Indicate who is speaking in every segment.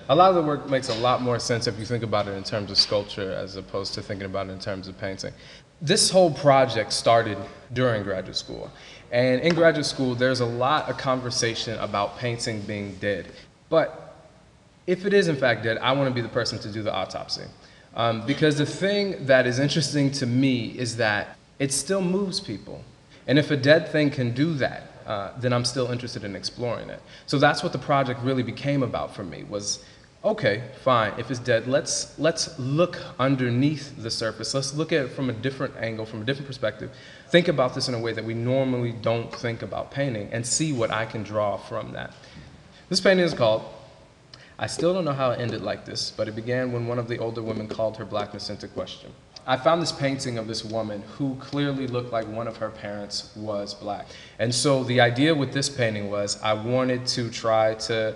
Speaker 1: A lot of the work makes a lot more sense if you think about it in terms of sculpture as opposed to thinking about it in terms of painting. This whole project started during graduate school. And in graduate school, there's a lot of conversation about painting being dead. But if it is in fact dead, I want to be the person to do the autopsy. Because the thing that is interesting to me is that it still moves people. And if a dead thing can do that, then I'm still interested in exploring it. So that's what the project really became about for me, was, okay, fine, if it's dead, let's look underneath the surface. Let's look at it from a different angle, from a different perspective. Think about this in a way that we normally don't think about painting, and see what I can draw from that. This painting is called, I still don't know how it ended like this, but it began when one of the older women called her blackness into question. I found this painting of this woman who clearly looked like one of her parents was black. And so the idea with this painting was I wanted to try to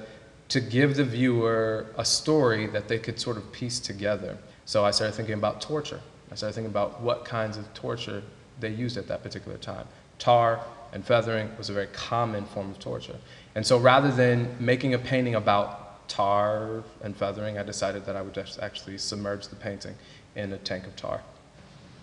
Speaker 1: give the viewer a story that they could sort of piece together. So I started thinking about torture. I started thinking about what kinds of torture they used at that particular time. Tar and feathering was a very common form of torture. And so rather than making a painting about tar and feathering, I decided that I would just actually submerge the painting in a tank of tar.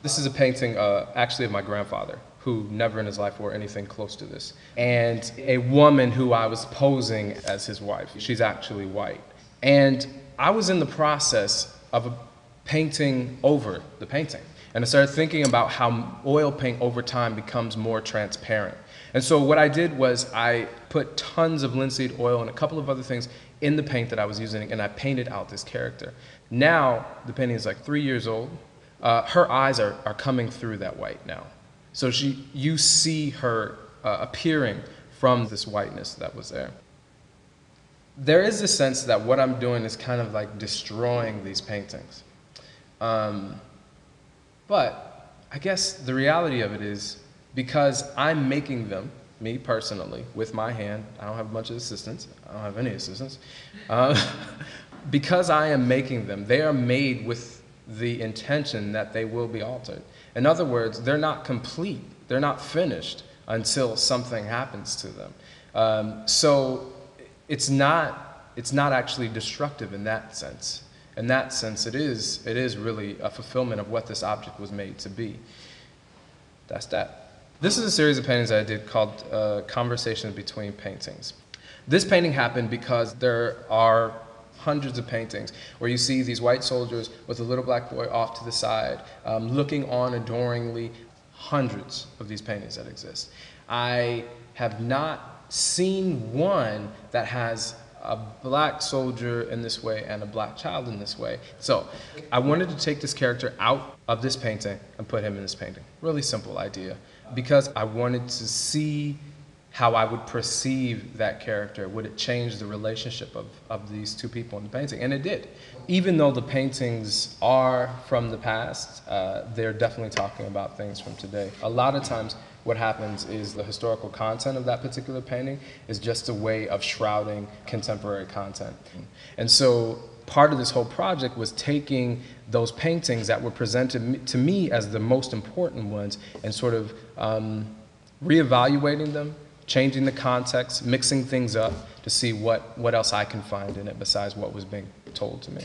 Speaker 1: This is a painting actually of my grandfather, who never in his life wore anything close to this. And a woman who I was posing as his wife. She's actually white. And I was in the process of painting over the painting. And I started thinking about how oil paint over time becomes more transparent. And so what I did was I put tons of linseed oil and a couple of other things in the paint that I was using, and I painted out this character. Now, the painting is like 3 years old. Her eyes are coming through that white now. So you see her appearing from this whiteness that was there. There is a sense that what I'm doing is kind of like destroying these paintings. But I guess the reality of it is, because I'm making them, me personally, with my hand, I don't have a bunch of assistants, I don't have any assistants, because I am making them, they are made with the intention that they will be altered. In other words, they're not complete, they're not finished until something happens to them. So it's not actually destructive in that sense. In that sense, it is really a fulfillment of what this object was made to be. That's that. This is a series of paintings that I did called Conversations Between Paintings. This painting happened because there are hundreds of paintings where you see these white soldiers with a little black boy off to the side, looking on adoringly. Hundreds of these paintings that exist. I have not seen one that has a black soldier in this way and a black child in this way. So I wanted to take this character out of this painting and put him in this painting. Really simple idea. Because I wanted to see how I would perceive that character. Would it change the relationship of these two people in the painting? And it did. Even though the paintings are from the past, they're definitely talking about things from today. A lot of times what happens is the historical content of that particular painting is just a way of shrouding contemporary content. And so part of this whole project was taking those paintings that were presented to me as the most important ones and sort of reevaluating them, changing the context, mixing things up to see what else I can find in it besides what was being told to me.